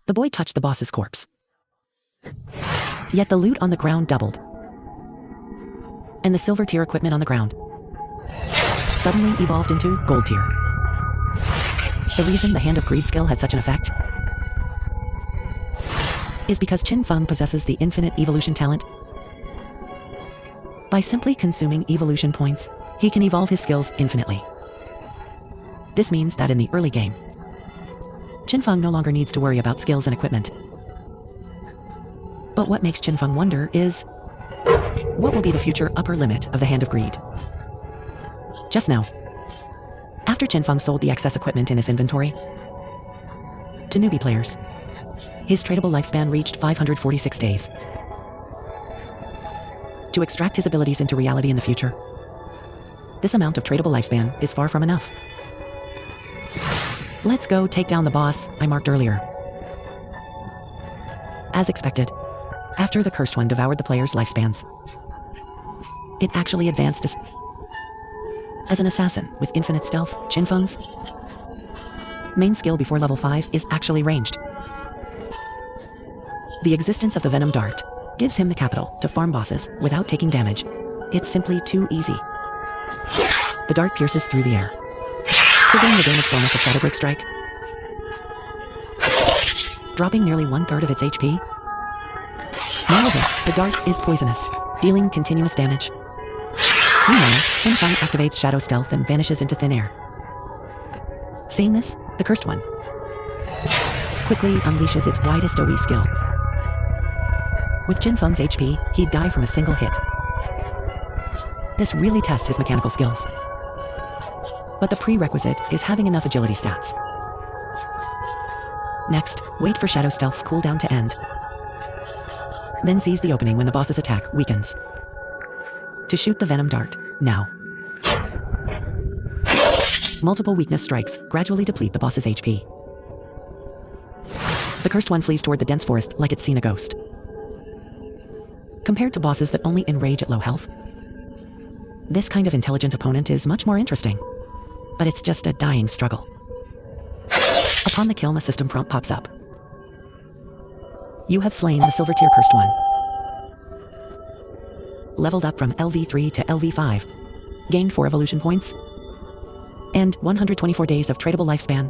The boy touched the boss's corpse. Yet the loot on the ground doubled. And the silver tier equipment on the ground suddenly evolved into gold tier. The reason the Hand of Greed skill had such an effect is because Qin Feng possesses the infinite evolution talent. By simply consuming evolution points, he can evolve his skills infinitely. This means that in the early game, Qin Feng no longer needs to worry about skills and equipment. But what makes Qin Feng wonder is, what will be the future upper limit of the Hand of Greed? Just now, after Qin Feng sold the excess equipment in his inventory to newbie players, his tradable lifespan reached 546 days. To extract his abilities into reality in the future, this amount of tradable lifespan is far from enough. Let's go take down the boss I marked earlier. As expected, after the Cursed One devoured the player's lifespans, it actually advanced as an assassin with infinite stealth. Qin Feng's main skill before level 5 is actually ranged. The existence of the Venom Dart gives him the capital to farm bosses without taking damage. It's simply too easy. The dart pierces through the air, triggering the damage bonus of Shadow Break Strike, dropping nearly 1/3 of its HP. Moreover, the dart is poisonous, dealing continuous damage. Meanwhile, Qin Feng activates Shadow Stealth and vanishes into thin air. Seeing this, the Cursed One quickly unleashes its widest OE skill. With Qin Feng's HP, he'd die from a single hit. This really tests his mechanical skills. But the prerequisite is having enough agility stats. Next, wait for Shadow Stealth's cooldown to end. Then seize the opening when the boss's attack weakens to shoot the Venom Dart, now. Multiple weakness strikes gradually deplete the boss's HP. The Cursed One flees toward the dense forest like it's seen a ghost. Compared to bosses that only enrage at low health, this kind of intelligent opponent is much more interesting. But it's just a dying struggle. Upon the kill, a system prompt pops up. You have slain the Silver Tier Cursed One. Leveled up from LV3 to LV5. Gained 4 evolution points. And 124 days of tradable lifespan.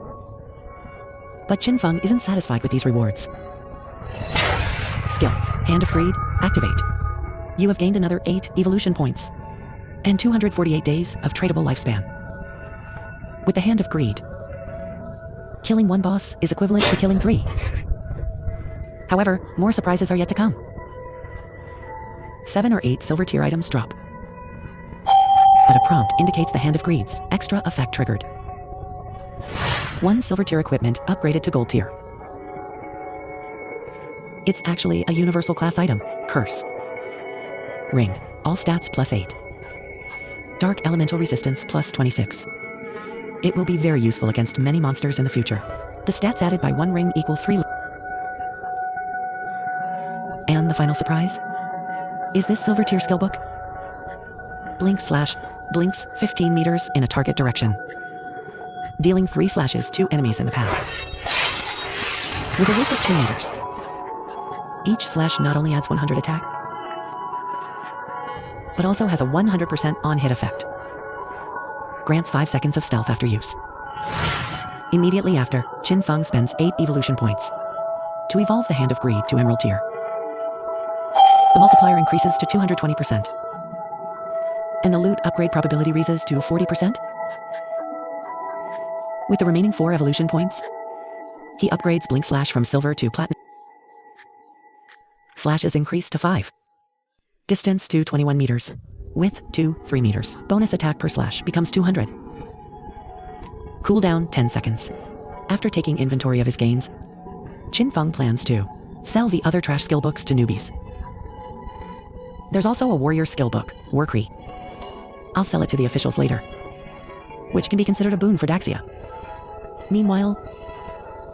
But Qin Feng isn't satisfied with these rewards. Skill, Hand of Greed, activate. You have gained another 8 evolution points. And 248 days of tradable lifespan. With the Hand of Greed, killing one boss is equivalent to killing 3. However, more surprises are yet to come. 7 or 8 silver tier items drop. But a prompt indicates the Hand of Greed's extra effect triggered. 1 silver tier equipment upgraded to gold tier. It's actually a universal class item, Curse. Ring, all stats +8. Dark elemental resistance +26. It will be very useful against many monsters in the future. The stats added by 1 ring equal 3. And the final surprise? Is this silver tier skill book? Blinks 15 meters in a target direction, dealing 3 slashes to enemies in the path. With a width of 2 meters. Each slash not only adds 100 attack, but also has a 100% on-hit effect. Grants 5 seconds of stealth after use. Immediately after, Qin Feng spends 8 evolution points to evolve the Hand of Greed to Emerald tier. The multiplier increases to 220%. And the loot upgrade probability raises to 40%. With the remaining 4 evolution points, he upgrades Blink Slash from silver to platinum. Slash is increased to 5. Distance to 21 meters. Width to 3 meters. Bonus attack per slash becomes 200. Cooldown 10 seconds. After taking inventory of his gains, Qin Feng plans to sell the other trash skill books to newbies. There's also a warrior skill book, Warcry. I'll sell it to the officials later, which can be considered a boon for Daxia. Meanwhile,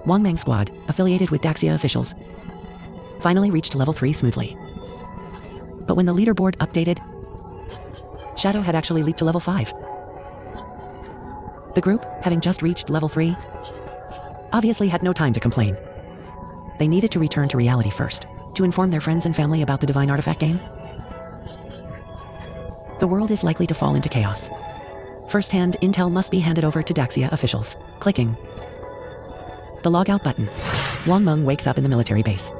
Wangmang Squad, affiliated with Daxia officials, finally reached level 3 smoothly. But when the leaderboard updated, Shadow had actually leaped to level 5. The group, having just reached level 3, obviously had no time to complain. they needed to return to reality first, to inform their friends and family about the Divine Artifact game. The world is likely to fall into chaos. First-hand intel must be handed over to Daxia officials. Clicking the logout button. Wang Meng wakes up in the military base.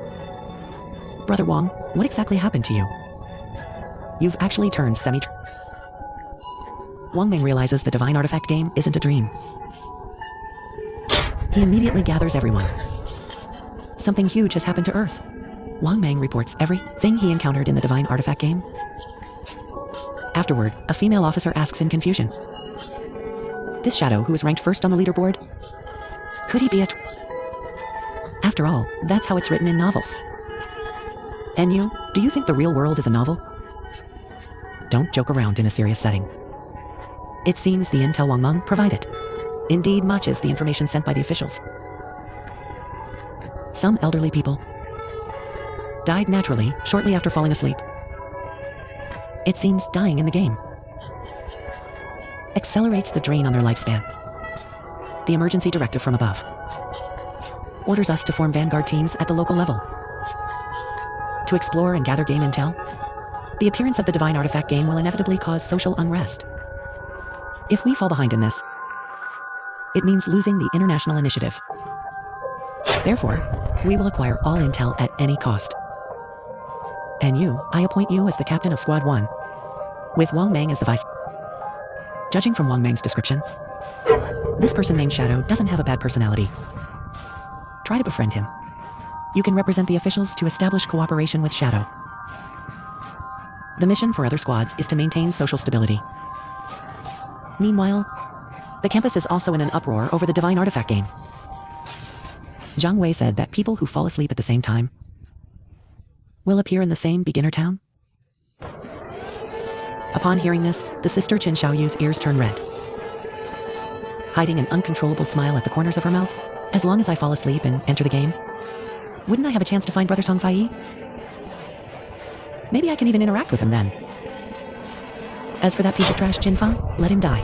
Brother Wang, what exactly happened to you? You've actually turned Wang Meng realizes the Divine Artifact game isn't a dream. He immediately gathers everyone. Something huge has happened to Earth. Wang Meng reports everything he encountered in the Divine Artifact game. Afterward, a female officer asks in confusion. This Shadow, who is ranked first on the leaderboard? Could he be a After all, that's how it's written in novels. And you, do you think the real world is a novel? Don't joke around in a serious setting. It seems the intel Wang Meng provided indeed matches the information sent by the officials. Some elderly people died naturally shortly after falling asleep. It seems dying in the game accelerates the drain on their lifespan. The emergency directive from above orders us to form vanguard teams at the local level to explore and gather game intel. The appearance of the Divine Artifact game will inevitably cause social unrest. If we fall behind in this, it means losing the international initiative. Therefore, we will acquire all intel at any cost. And you, I appoint you as the captain of Squad 1, with Wang Meng as the vice. Judging from Wang Meng's description, this person named Shadow doesn't have a bad personality. Try to befriend him. You can represent the officials to establish cooperation with Shadow. The mission for other squads is to maintain social stability. Meanwhile, the campus is also in an uproar over the Divine Artifact game. Zhang Wei said that people who fall asleep at the same time will appear in the same beginner town. Upon hearing this, the sister Qin Xiaoyu's ears turn red, hiding an uncontrollable smile at the corners of her mouth. As long as I fall asleep and enter the game, wouldn't I have a chance to find Brother Song Fai? Maybe I can even interact with him then. As for that piece of trash Qin Fang, let him die.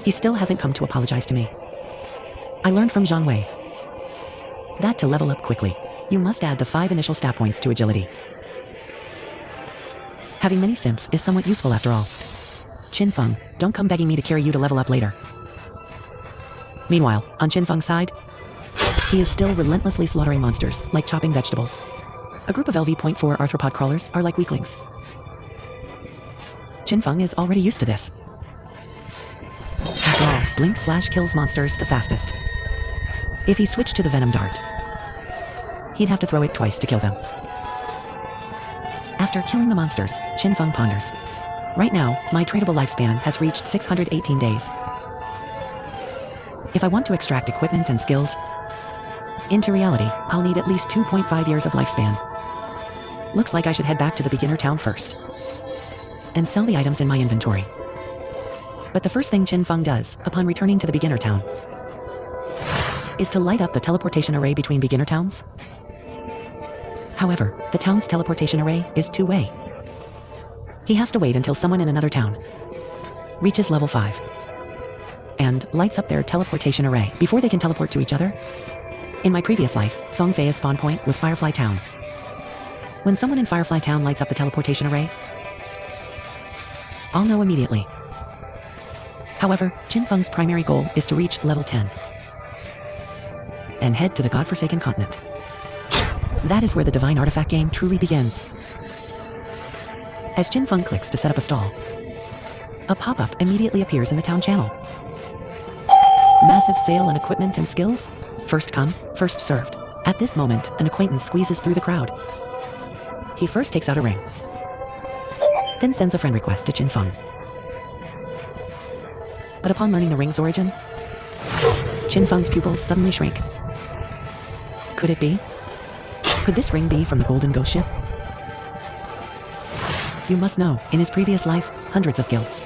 He still hasn't come to apologize to me. I learned from Zhang Wei that to level up quickly, you must add the 5 initial stat points to agility. Having many simps is somewhat useful after all. Qin Feng, don't come begging me to carry you to level up later. Meanwhile, on Qin Feng's side, he is still relentlessly slaughtering monsters, like chopping vegetables. A group of LV.4 arthropod crawlers are like weaklings. Qin Feng is already used to this. After all, Blink kills monsters the fastest. If he switched to the Venom Dart, he'd have to throw it twice to kill them. After killing the monsters, Qin Feng ponders. Right now, my tradable lifespan has reached 618 days. If I want to extract equipment and skills into reality, I'll need at least 2.5 years of lifespan. Looks like I should head back to the beginner town first and sell the items in my inventory. But the first thing Qin Feng does, upon returning to the beginner town, is to light up the teleportation array between beginner towns. However, the town's teleportation array is two-way. He has to wait until someone in another town reaches level 5 and lights up their teleportation array before they can teleport to each other. In my previous life, Songfei's spawn point was Firefly Town. When someone in Firefly Town lights up the teleportation array, I'll know immediately. However, Qin Feng's primary goal is to reach level 10 and head to the godforsaken continent. That is where the Divine Artifact game truly begins. As Qin Feng clicks to set up a stall, a pop-up immediately appears in the town channel. Massive sale on equipment and skills? First come, first served. At this moment, an acquaintance squeezes through the crowd. He first takes out a ring, then sends a friend request to Qin Feng. But upon learning the ring's origin, Qin Feng's pupils suddenly shrink. Could it be? Could this ring be from the Golden Ghost ship? You must know, in his previous life, hundreds of guilds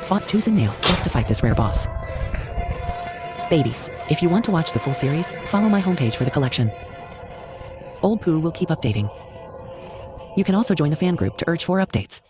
fought tooth and nail just to fight this rare boss. Babies, if you want to watch the full series, follow my homepage for the collection. Old Pooh will keep updating. You can also join the fan group to urge for updates.